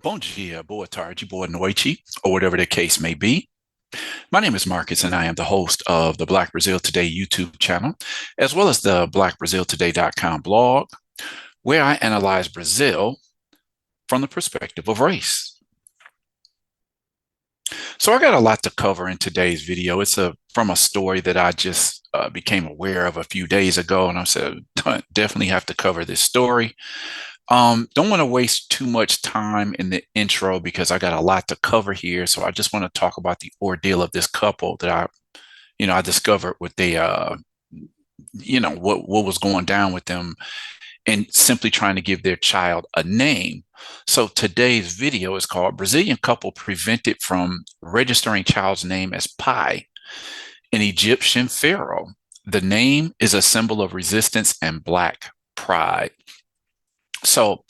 Bom dia, boa tarde, boa noite, or whatever the case may be. My name is Marcus, and I am the host of the Black Brazil Today YouTube channel, as well as the blackbraziltoday.com blog, where I analyze Brazil from the perspective of race. So I got a lot to cover in today's video. It's from a story that I just became aware of a few days ago, and I said, definitely have to cover this story. Don't want to waste too much time in the intro because I got a lot to cover here. So I just want to talk about the ordeal of this couple that I discovered what they, what was going down with them and simply trying to give their child a name. So today's video is called Brazilian Couple Prevented from Registering Child's Name as Piye, an Egyptian pharaoh. The name is a symbol of resistance and Black pride. So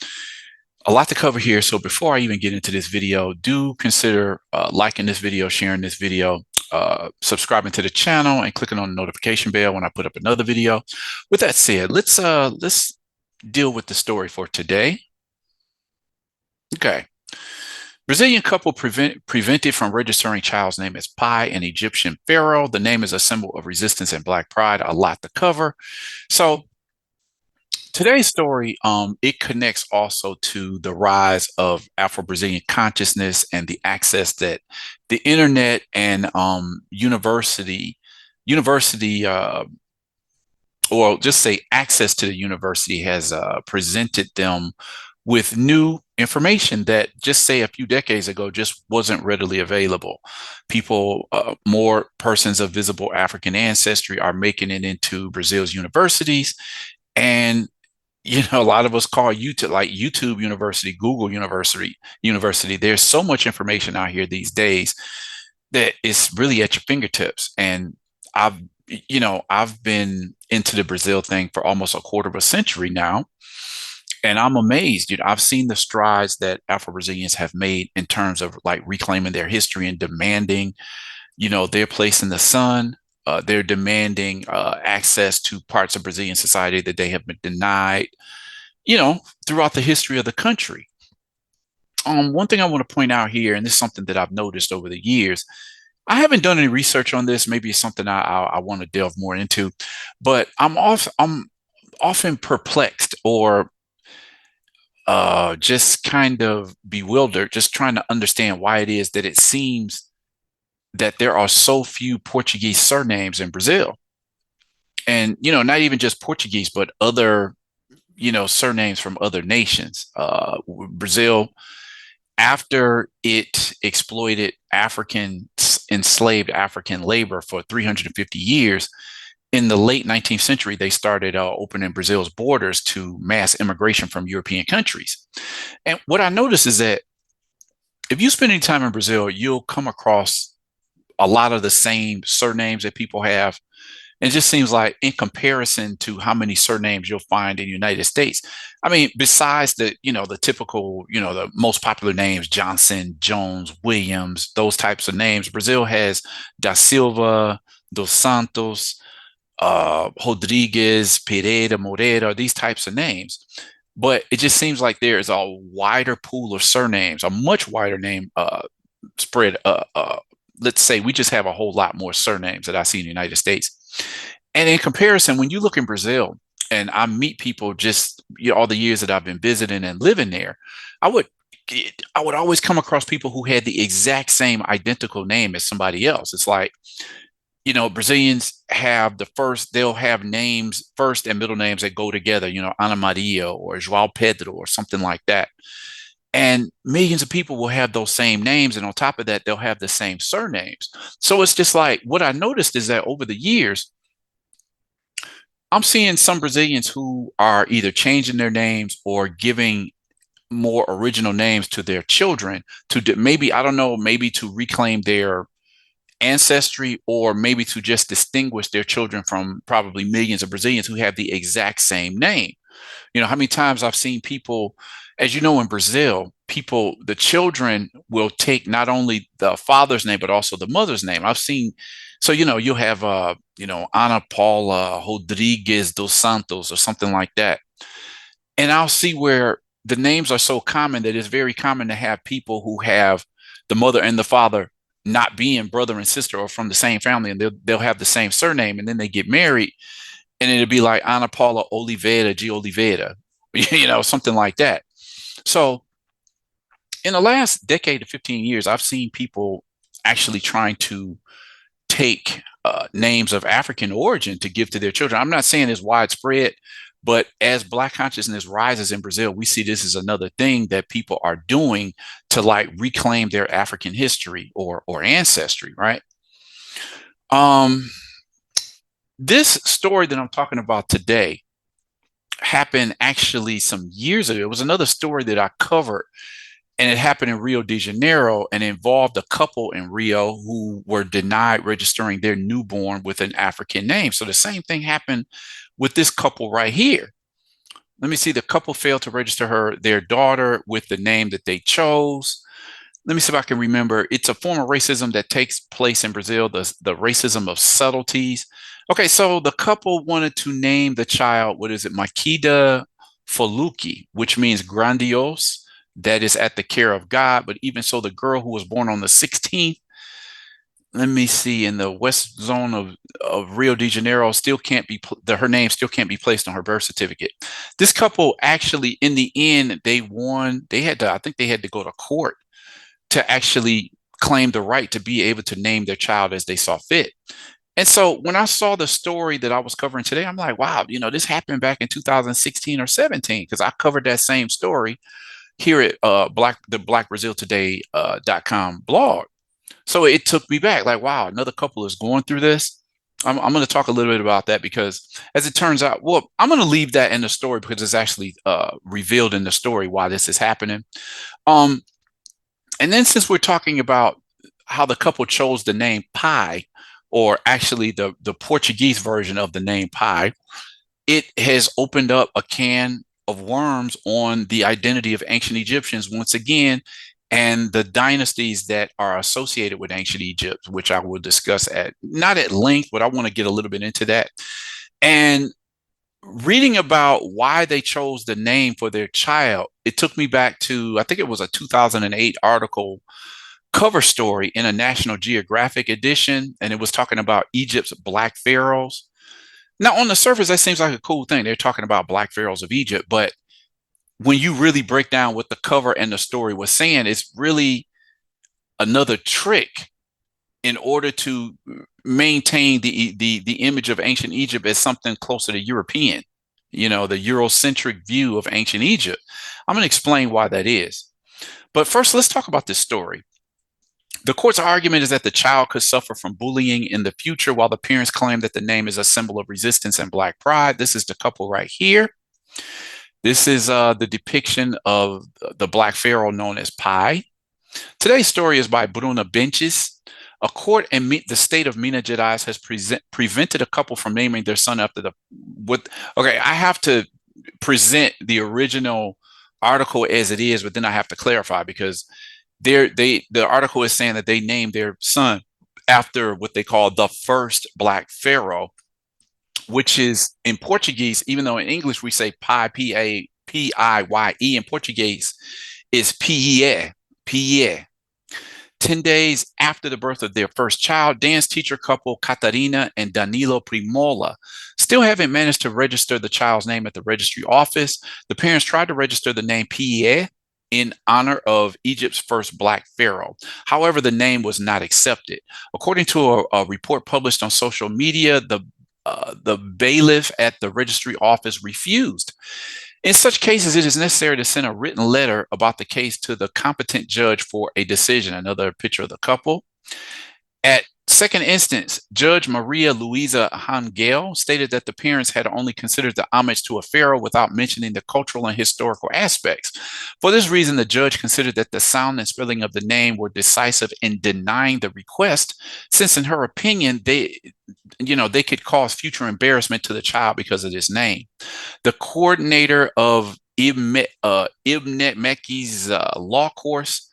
a lot to cover here. So before I even get into this video, do consider liking this video, sharing this video, subscribing to the channel, and clicking on the notification bell when I put up another video. With that said, let's deal with the story for today. Okay. Brazilian couple prevented from registering child's name as Piye, an Egyptian pharaoh. The name is a symbol of resistance and Black pride. A lot to cover. So today's story, it connects also to the rise of Afro-Brazilian consciousness and the access that the internet and university, or just say access to the university has presented them with new information that just say a few decades ago just wasn't readily available. People, more persons of visible African ancestry are making it into Brazil's universities. And a lot of us call YouTube, like YouTube University, Google University. There's so much information out here these days that is really at your fingertips. And I've been into the Brazil thing for almost a quarter of a century now. And I'm amazed. I've seen the strides that Afro-Brazilians have made in terms of like reclaiming their history and demanding, their place in the sun. They're demanding access to parts of Brazilian society that they have been denied, throughout the history of the country. One thing I want to point out here, and this is something that I've noticed over the years, I haven't done any research on this. Maybe it's something I want to delve more into, but I'm often perplexed or just kind of bewildered, just trying to understand why it is that it seems that there are so few Portuguese surnames in Brazil. And, not even just Portuguese, but other, surnames from other nations. Brazil, after it exploited enslaved African labor for 350 years, in the late 19th century, they started opening Brazil's borders to mass immigration from European countries. And what I noticed is that if you spend any time in Brazil, you'll come across a lot of the same surnames that people have. And it just seems like in comparison to how many surnames you'll find in the United States. I mean, besides the typical, the most popular names, Johnson, Jones, Williams, those types of names, Brazil has Da Silva, Dos Santos, Rodriguez, Pereira, Moreira, these types of names. But it just seems like there is a wider pool of surnames, a much wider name spread let's say we just have a whole lot more surnames that I see in the United States. And in comparison, when you look in Brazil and I meet people just all the years that I've been visiting and living there, I would always come across people who had the exact same identical name as somebody else. It's like, Brazilians they'll have names, first and middle names that go together, Ana Maria or João Pedro or something like that. And millions of people will have those same names. And on top of that, they'll have the same surnames. So it's just like what I noticed is that over the years, I'm seeing some Brazilians who are either changing their names or giving more original names to their children to maybe, I don't know, maybe to reclaim their ancestry or maybe to just distinguish their children from probably millions of Brazilians who have the exact same name. How many times I've seen people, as you know, in Brazil, the children will take not only the father's name, but also the mother's name. I've seen, so, you'll have, Ana Paula Rodriguez dos Santos or something like that. And I'll see where the names are so common that it's very common to have people who have the mother and the father not being brother and sister or from the same family, and they'll have the same surname, and then they get married, and it'll be like Ana Paula Oliveira de Oliveira, something like that. So in the last decade to 15 years, I've seen people actually trying to take names of African origin to give to their children. I'm not saying it's widespread, but as Black consciousness rises in Brazil, we see this as another thing that people are doing to like reclaim their African history or ancestry, right? This story that I'm talking about today happened actually some years ago. It was another story that I covered, and it happened in Rio de Janeiro and involved a couple in Rio who were denied registering their newborn with an African name. So the same thing happened with this couple right here. Let me see. The couple failed to register their daughter with the name that they chose. Let me see if I can remember. It's a form of racism that takes place in Brazil, the racism of subtleties. Okay, so the couple wanted to name the child, what is it, Makida Faluki, which means grandiose, that is at the care of God. But even so, the girl who was born on the 16th, let me see, in the west zone of Rio de Janeiro, still can't be, her name still can't be placed on her birth certificate. This couple actually, in the end, they won. I think they had to go to court to actually claim the right to be able to name their child as they saw fit. And so when I saw the story that I was covering today, I'm like, wow, this happened back in 2016 or 17, because I covered that same story here at the BlackBrazilToday.com blog. So it took me back, like, wow, another couple is going through this. I'm going to talk a little bit about that because, as it turns out, well, I'm going to leave that in the story because it's actually revealed in the story why this is happening. And then since we're talking about how the couple chose the name Piye, or actually the Portuguese version of the name Piye, it has opened up a can of worms on the identity of ancient Egyptians once again, and the dynasties that are associated with ancient Egypt, which I will discuss not at length, but I want to get a little bit into that. And reading about why they chose the name for their child, it took me back to, I think it was a 2008 article cover story in a National Geographic edition, and it was talking about Egypt's Black pharaohs. Now, on the surface, that seems like a cool thing. They're talking about Black pharaohs of Egypt, but when you really break down what the cover and the story was saying, it's really another trick in order to maintain the image of ancient Egypt as something closer to European, the Eurocentric view of ancient Egypt. I'm going to explain why that is. But first, let's talk about this story. The court's argument is that the child could suffer from bullying in the future, while the parents claim that the name is a symbol of resistance and Black pride. This is the couple right here. This is the depiction of the Black pharaoh known as Piye. Today's story is by Bruna Benches. A court in the state of Minas Gerais has prevented a couple from naming their son after okay, I have to present the original article as it is, but then I have to clarify because the article is saying that they named their son after what they call the first Black pharaoh, which is in Portuguese, even though in English we say Piye, P-I-Y-E, in Portuguese is Piye, Piye. 10 days after the birth of their first child, dance teacher couple Catarina and Danilo Primola still haven't managed to register the child's name at the registry office. The parents tried to register the name Piye in honor of Egypt's first Black pharaoh. However, the name was not accepted. According to a report published on social media, the bailiff at the registry office refused. In such cases, it is necessary to send a written letter about the case to the competent judge for a decision. Another picture of the couple. At second instance, Judge Maria Luisa Hangel stated that the parents had only considered the homage to a pharaoh without mentioning the cultural and historical aspects. For this reason, the judge considered that the sound and spelling of the name were decisive in denying the request, since in her opinion, they could cause future embarrassment to the child because of this name. The coordinator of Ibn Meki's law course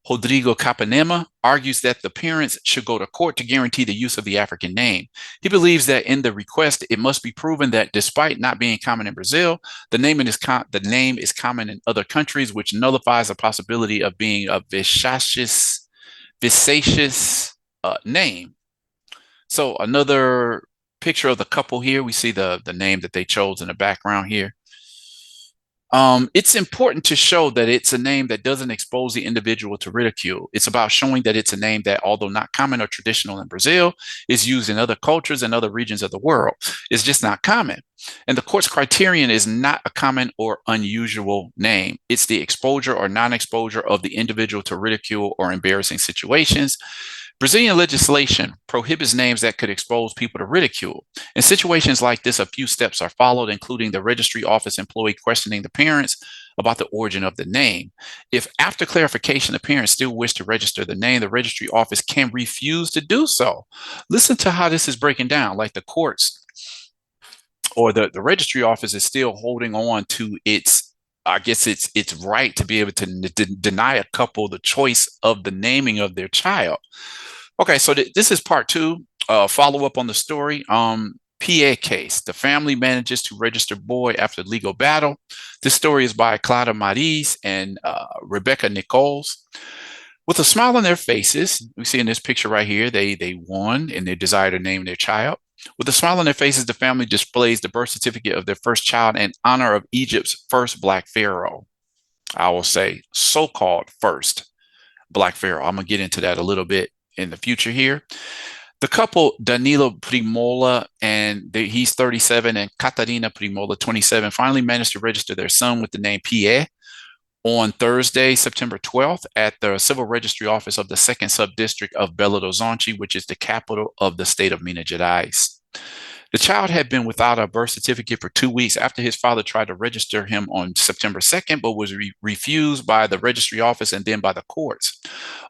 Rodrigo Capanema argues that the parents should go to court to guarantee the use of the African name. He believes that in the request, it must be proven that despite not being common in Brazil, the name is common in other countries, which nullifies the possibility of being a vexatious name. So another picture of the couple here. We see the name that they chose in the background here. It's important to show that it's a name that doesn't expose the individual to ridicule. It's about showing that it's a name that, although not common or traditional in Brazil, is used in other cultures and other regions of the world. It's just not common. And the court's criterion is not a common or unusual name. It's the exposure or non-exposure of the individual to ridicule or embarrassing situations. Brazilian legislation prohibits names that could expose people to ridicule. In situations like this, a few steps are followed, including the registry office employee questioning the parents about the origin of the name. If after clarification, the parents still wish to register the name, the registry office can refuse to do so. Listen to how this is breaking down, like the courts or the registry office is still holding on to its right to be able to deny a couple the choice of the naming of their child. Okay, so this is part two, follow up on the story. Piye case. The family manages to register boy after legal battle. This story is by Clara Maris and Rebecca Nichols. With a smile on their faces, we see in this picture right here, they won in their desire to name their child. With a smile on their faces, the family displays the birth certificate of their first child in honor of Egypt's first Black pharaoh. I will say so-called first Black pharaoh. I'm going to get into that a little bit in the future here. The couple, Danilo Primola, and he's 37, and Catarina Primola, 27, finally managed to register their son with the name Piye on Thursday, September 12th, at the Civil Registry Office of the 2nd Subdistrict of Belo Horizonte, which is the capital of the state of Minas Gerais. The child had been without a birth certificate for 2 weeks after his father tried to register him on September 2nd, but was refused by the registry office and then by the courts.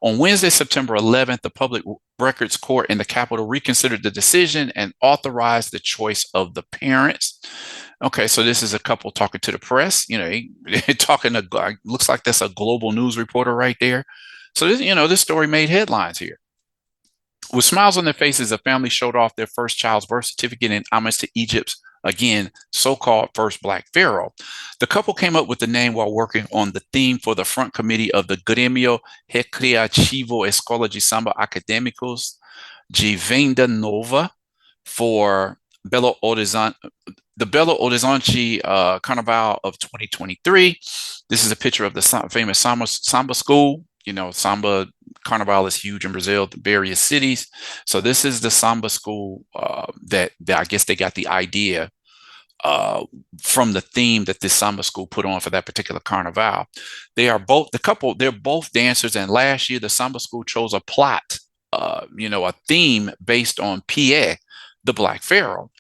On Wednesday, September 11th, the Public Records Court in the capital reconsidered the decision and authorized the choice of the parents. Okay, so this is a couple talking to the press. Looks like that's a global news reporter right there. So this story made headlines here. With smiles on their faces, the family showed off their first child's birth certificate in homage to Egypt's, again, so-called first Black pharaoh. The couple came up with the name while working on the theme for the front committee of the Grêmio Recreativo Escola de Samba Acadêmicos de Venda Nova for Belo Horizonte, the Belo Horizonte Carnival of 2023. This is a picture of the famous Samba school. Samba Carnival is huge in Brazil, the various cities. So this is the Samba school that I guess they got the idea from the theme that this Samba school put on for that particular carnival. They're both dancers. And last year, the Samba school chose a plot, a theme based on Piye, the Black pharaoh.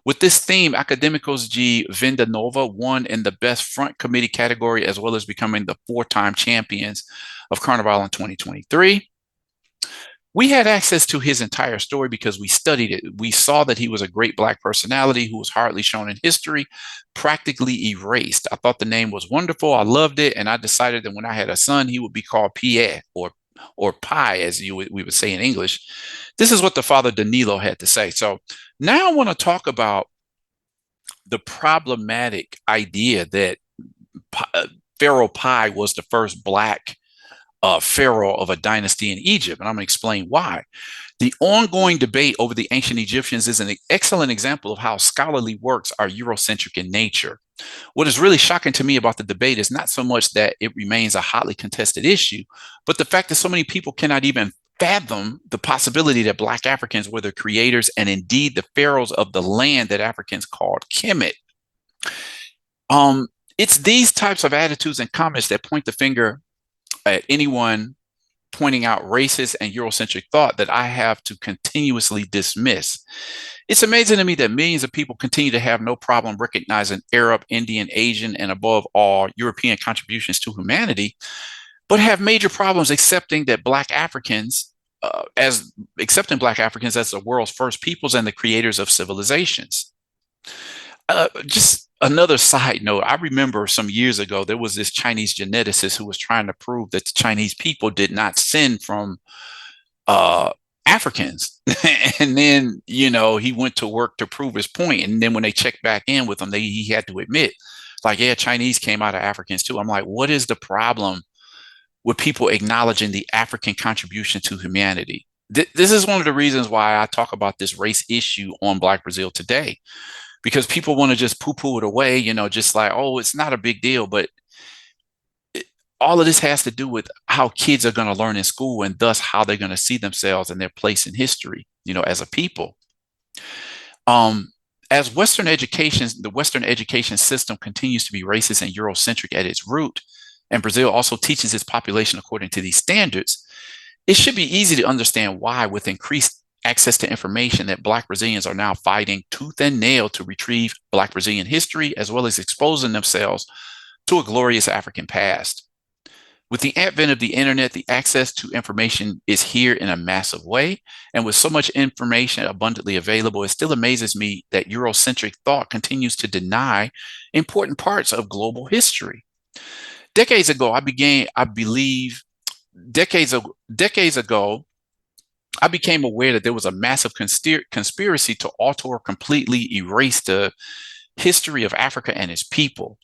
With this theme, Acadêmicos de Venda Nova won in the Best Front Committee category, as well as becoming the 4-time champions of Carnival in 2023. We had access to his entire story because we studied it. We saw that he was a great Black personality who was hardly shown in history, practically erased. I thought the name was wonderful. I loved it. And I decided that when I had a son, he would be called Piye or Pi, as we would say in English. This is what the father Danilo had to say. So now I want to talk about the problematic idea that Pharaoh Pi was the first Black pharaoh of a dynasty in Egypt, and I'm going to explain why. The ongoing debate over the ancient Egyptians is an excellent example of how scholarly works are Eurocentric in nature. What is really shocking to me about the debate is not so much that it remains a hotly contested issue, but the fact that so many people cannot even fathom the possibility that Black Africans were the creators and indeed the pharaohs of the land that Africans called Kemet. It's these types of attitudes and comments that point the finger at anyone pointing out racist and Eurocentric thought that I have to continuously dismiss. It's amazing to me that millions of people continue to have no problem recognizing Arab, Indian, Asian, and above all, European contributions to humanity, but have major problems accepting Black Africans as the world's first peoples and the creators of civilizations. Just another side note, I remember some years ago, there was this Chinese geneticist who was trying to prove that the Chinese people did not send from uh, Africans. And then, he went to work to prove his point. And then when they checked back in with him, he had to admit, like, yeah, Chinese came out of Africans too. I'm like, what is the problem with people acknowledging the African contribution to humanity? This is one of the reasons why I talk about this race issue on Black Brazil today, because people want to just poo-poo it away, just like, oh, it's not a big deal. But all of this has to do with how kids are going to learn in school, and thus how they're going to see themselves and their place in history, as a people. As the Western education system continues to be racist and Eurocentric at its root, and Brazil also teaches its population according to these standards, it should be easy to understand why, with increased access to information, that Black Brazilians are now fighting tooth and nail to retrieve Black Brazilian history, as well as exposing themselves to a glorious African past. With the advent of the internet, the access to information is here in a massive way. And with so much information abundantly available, it still amazes me that Eurocentric thought continues to deny important parts of global history. Decades ago, I became aware that there was a massive conspiracy to alter or completely erase the history of Africa and its people.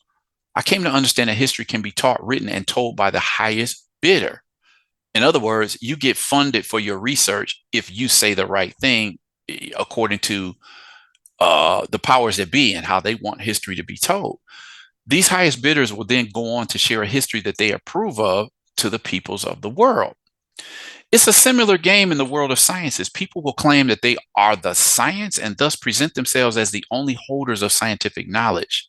I came to understand that history can be taught, written, and told by the highest bidder. In other words, you get funded for your research if you say the right thing, according to the powers that be and how they want history to be told. These highest bidders will then go on to share a history that they approve of to the peoples of the world. It's a similar game in the world of sciences. People will claim that they are the science and thus present themselves as the only holders of scientific knowledge.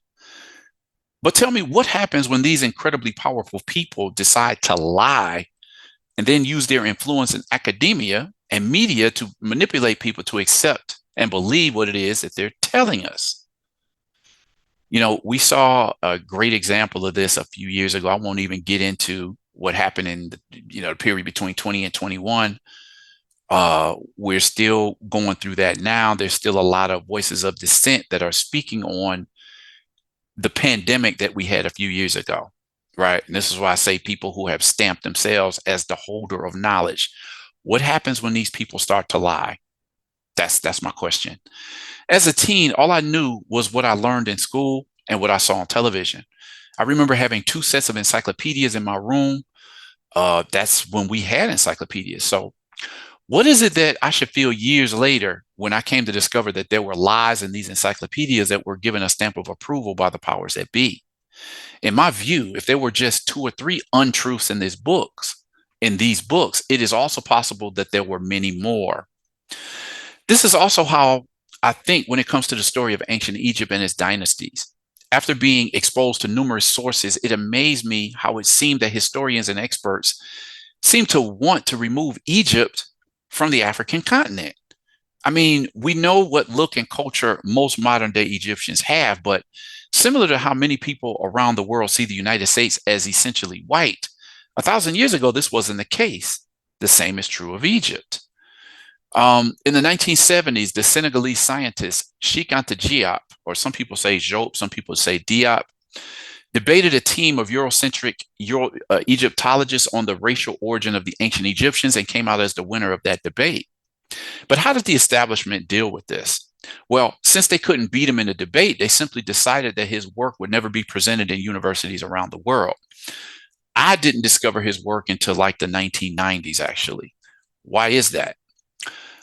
But tell me, what happens when these incredibly powerful people decide to lie and then use their influence in academia and media to manipulate people to accept and believe what it is that they're telling us? We saw a great example of this a few years ago. I won't even get into what happened in the period between 20 and 21. We're still going through that now. There's still a lot of voices of dissent that are speaking on the pandemic that we had a few years ago, right? And this is why I say people who have stamped themselves as the holder of knowledge. What happens when these people start to lie? That's my question. As a teen, all I knew was what I learned in school and what I saw on television. I remember having 2 sets of encyclopedias in my room. That's when we had encyclopedias. So what is it that I should feel years later when I came to discover that there were lies in these encyclopedias that were given a stamp of approval by the powers that be? In my view, if there were just 2 or 3 untruths in these books, it is also possible that there were many more. This is also how I think when it comes to the story of ancient Egypt and its dynasties. After being exposed to numerous sources, it amazed me how it seemed that historians and experts seem to want to remove Egypt from the African continent. I mean, we know what look and culture most modern day Egyptians have, but similar to how many people around the world see the United States as essentially white, 1,000 years ago, this wasn't the case. The same is true of Egypt. In the 1970s, the Senegalese scientist Cheikh Anta Diop, or some people say Diop, some people say Diop, debated a team of Eurocentric Egyptologists on the racial origin of the ancient Egyptians and came out as the winner of that debate. But how did the establishment deal with this? Well, since they couldn't beat him in a debate, they simply decided that his work would never be presented in universities around the world. I didn't discover his work until like the 1990s, actually. Why is that?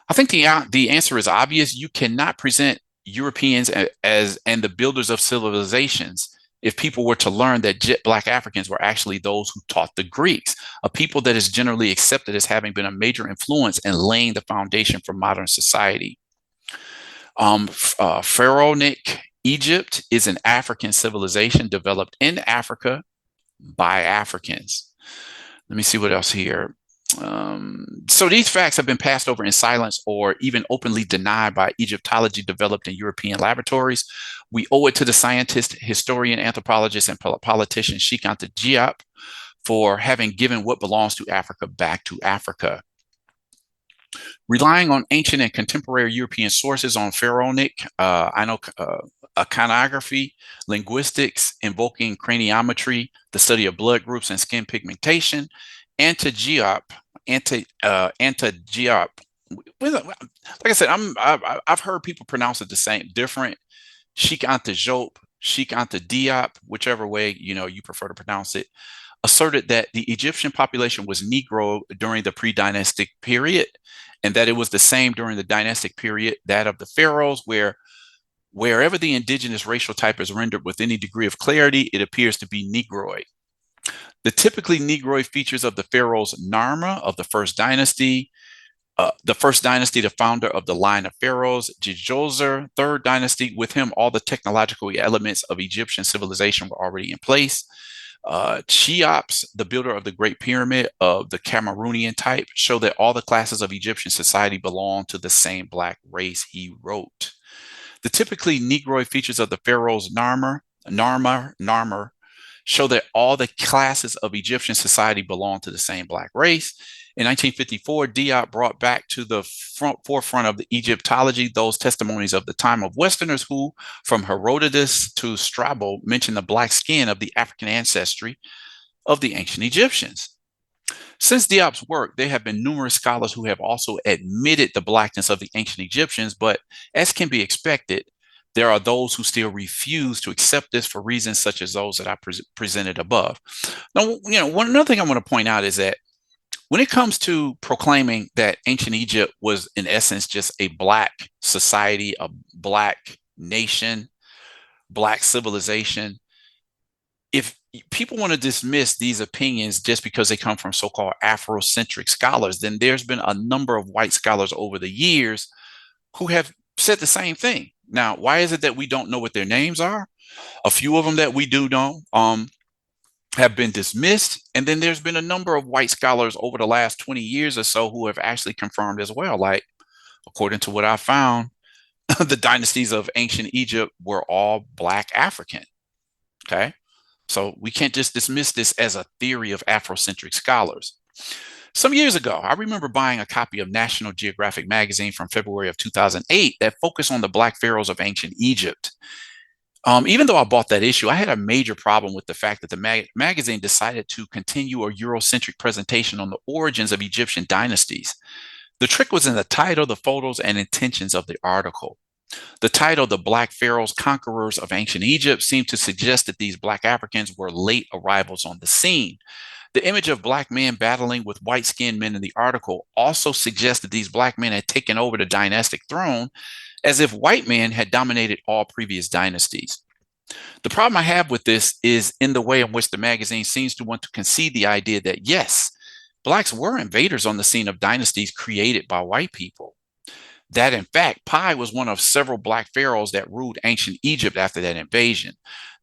I think the answer is obvious. You cannot present Europeans and the builders of civilizations if people were to learn that Black Africans were actually those who taught the Greeks, a people that is generally accepted as having been a major influence in laying the foundation for modern society. Pharaonic Egypt is an African civilization developed in Africa by Africans. Let me see what else here. So these facts have been passed over in silence or even openly denied by Egyptology developed in European laboratories. We owe it to the scientist, historian, anthropologist, and politician Cheikh Anta Diop for having given what belongs to Africa back to Africa. Relying on ancient and contemporary European sources on pharaonic, iconography, linguistics, invoking craniometry, the study of blood groups and skin pigmentation, antigeop, antigeop. Like I said, I've heard people pronounce it the same, different. Sheik Anta Sheik Anta Diop, whichever way you prefer to pronounce it, asserted that the Egyptian population was Negro during the pre-dynastic period, and that it was the same during the dynastic period, that of the pharaohs, wherever the indigenous racial type is rendered with any degree of clarity, it appears to be Negroid. The typically Negroid features of the pharaohs Narmer of the first dynasty, the founder of the line of pharaohs, Djoser, third dynasty. With him, all the technological elements of Egyptian civilization were already in place. Cheops, the builder of the Great Pyramid of the Cameroonian type, show that all the classes of Egyptian society belong to the same Black race, he wrote. The typically Negroid features of the pharaohs Narmer, show that all the classes of Egyptian society belong to the same Black race. In 1954, Diop brought back to the forefront of the Egyptology those testimonies of the time of Westerners who, from Herodotus to Strabo, mention the Black skin of the African ancestry of the ancient Egyptians. Since Diop's work, there have been numerous scholars who have also admitted the Blackness of the ancient Egyptians, but as can be expected, there are those who still refuse to accept this for reasons such as those that I presented above. Now, another thing I want to point out is that when it comes to proclaiming that ancient Egypt was, in essence, just a Black society, a Black nation, Black civilization, if people want to dismiss these opinions just because they come from so-called Afrocentric scholars, then there's been a number of white scholars over the years who have said the same thing. Now, why is it that we don't know what their names are? A few of them that we do know have been dismissed. And then there's been a number of white scholars over the last 20 years or so who have actually confirmed as well. Like, according to what I found, the dynasties of ancient Egypt were all Black African. Okay. So we can't just dismiss this as a theory of Afrocentric scholars. Some years ago, I remember buying a copy of National Geographic magazine from February of 2008 that focused on the Black pharaohs of ancient Egypt. Even though I bought that issue, I had a major problem with the fact that the magazine decided to continue a Eurocentric presentation on the origins of Egyptian dynasties. The trick was in the title, the photos, and intentions of the article. The title, The Black Pharaohs, Conquerors of Ancient Egypt, seemed to suggest that these Black Africans were late arrivals on the scene. The image of Black men battling with white-skinned men in the article also suggests that these Black men had taken over the dynastic throne as if white men had dominated all previous dynasties. The problem I have with this is in the way in which the magazine seems to want to concede the idea that, yes, Blacks were invaders on the scene of dynasties created by white people. That, in fact, Piye was one of several Black pharaohs that ruled ancient Egypt after that invasion.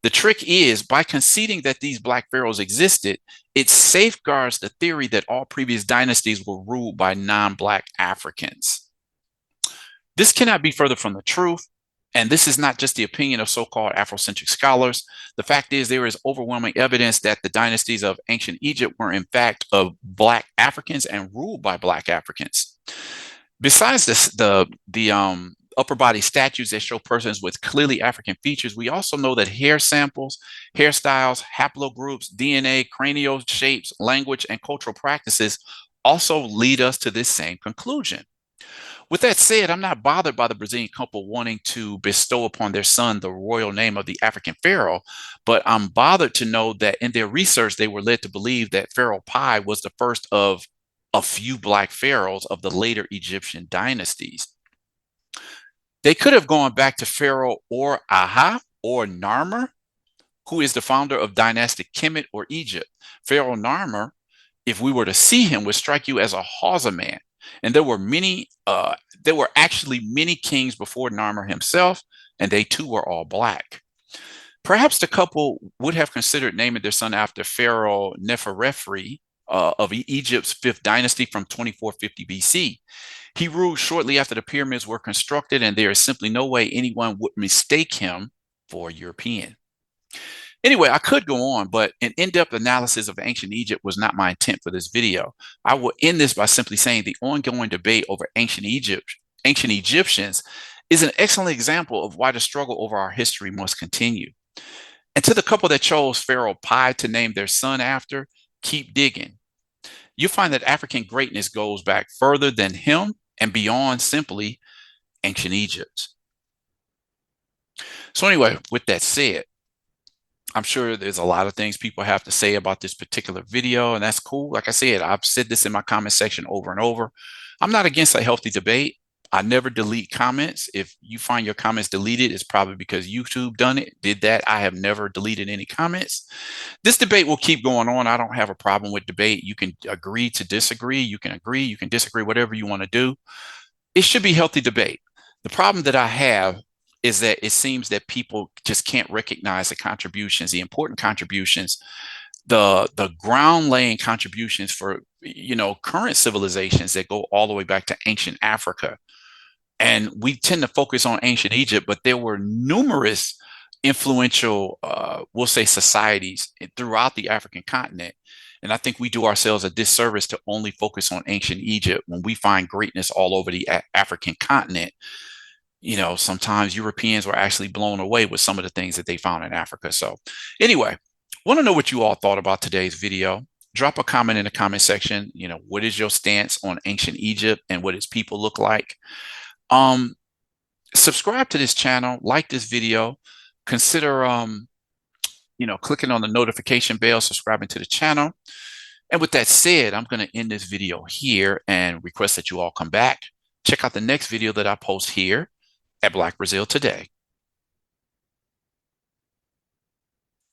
The trick is, by conceding that these Black pharaohs existed, it safeguards the theory that all previous dynasties were ruled by non-Black Africans. This cannot be further from the truth, and this is not just the opinion of so-called Afrocentric scholars. The fact is, there is overwhelming evidence that the dynasties of ancient Egypt were in fact of Black Africans and ruled by Black Africans. Besides this, the upper body statues that show persons with clearly African features, we also know that hair samples, hairstyles, haplogroups, DNA, cranial shapes, language, and cultural practices also lead us to this same conclusion. With that said, I'm not bothered by the Brazilian couple wanting to bestow upon their son the royal name of the African pharaoh, but I'm bothered to know that in their research, they were led to believe that Pharaoh Piye was the first of a few Black pharaohs of the later Egyptian dynasties. They could have gone back to Pharaoh or Aha or Narmer, who is the founder of dynastic Kemet or Egypt. Pharaoh Narmer, if we were to see him, would strike you as a Hausa man. And there were actually many kings before Narmer himself, and they too were all Black. Perhaps the couple would have considered naming their son after Pharaoh Neferefre of Egypt's fifth dynasty from 2450 BC. He ruled shortly after the pyramids were constructed, and there is simply no way anyone would mistake him for a European. Anyway, I could go on, but an in-depth analysis of ancient Egypt was not my intent for this video. I will end this by simply saying the ongoing debate over ancient Egyptians is an excellent example of why the struggle over our history must continue. And to the couple that chose Pharaoh Piye to name their son after, keep digging. You'll find that African greatness goes back further than him and beyond simply ancient Egypt. So anyway, with that said, I'm sure there's a lot of things people have to say about this particular video, and that's cool. Like I said, I've said this in my comment section over and over. I'm not against a healthy debate. I never delete comments. If you find your comments deleted, it's probably because YouTube did that. I have never deleted any comments. This debate will keep going on. I don't have a problem with debate. You can agree to disagree. You can agree, you can disagree, whatever you want to do. It should be healthy debate. The problem that I have is that it seems that people just can't recognize the contributions, the important contributions, the ground laying contributions for current civilizations that go all the way back to ancient Africa. And we tend to focus on ancient Egypt, but there were numerous influential, we'll say, societies throughout the African continent. And I think we do ourselves a disservice to only focus on ancient Egypt when we find greatness all over the African continent. Sometimes Europeans were actually blown away with some of the things that they found in Africa. So anyway, want to know what you all thought about today's video. Drop a comment in the comment section. What is your stance on ancient Egypt and what its people look like? Subscribe to this channel, like this video, consider clicking on the notification bell, subscribing to the channel. And with that said, I'm going to end this video here and request that you all come back. Check out the next video that I post here at Black Brazil Today.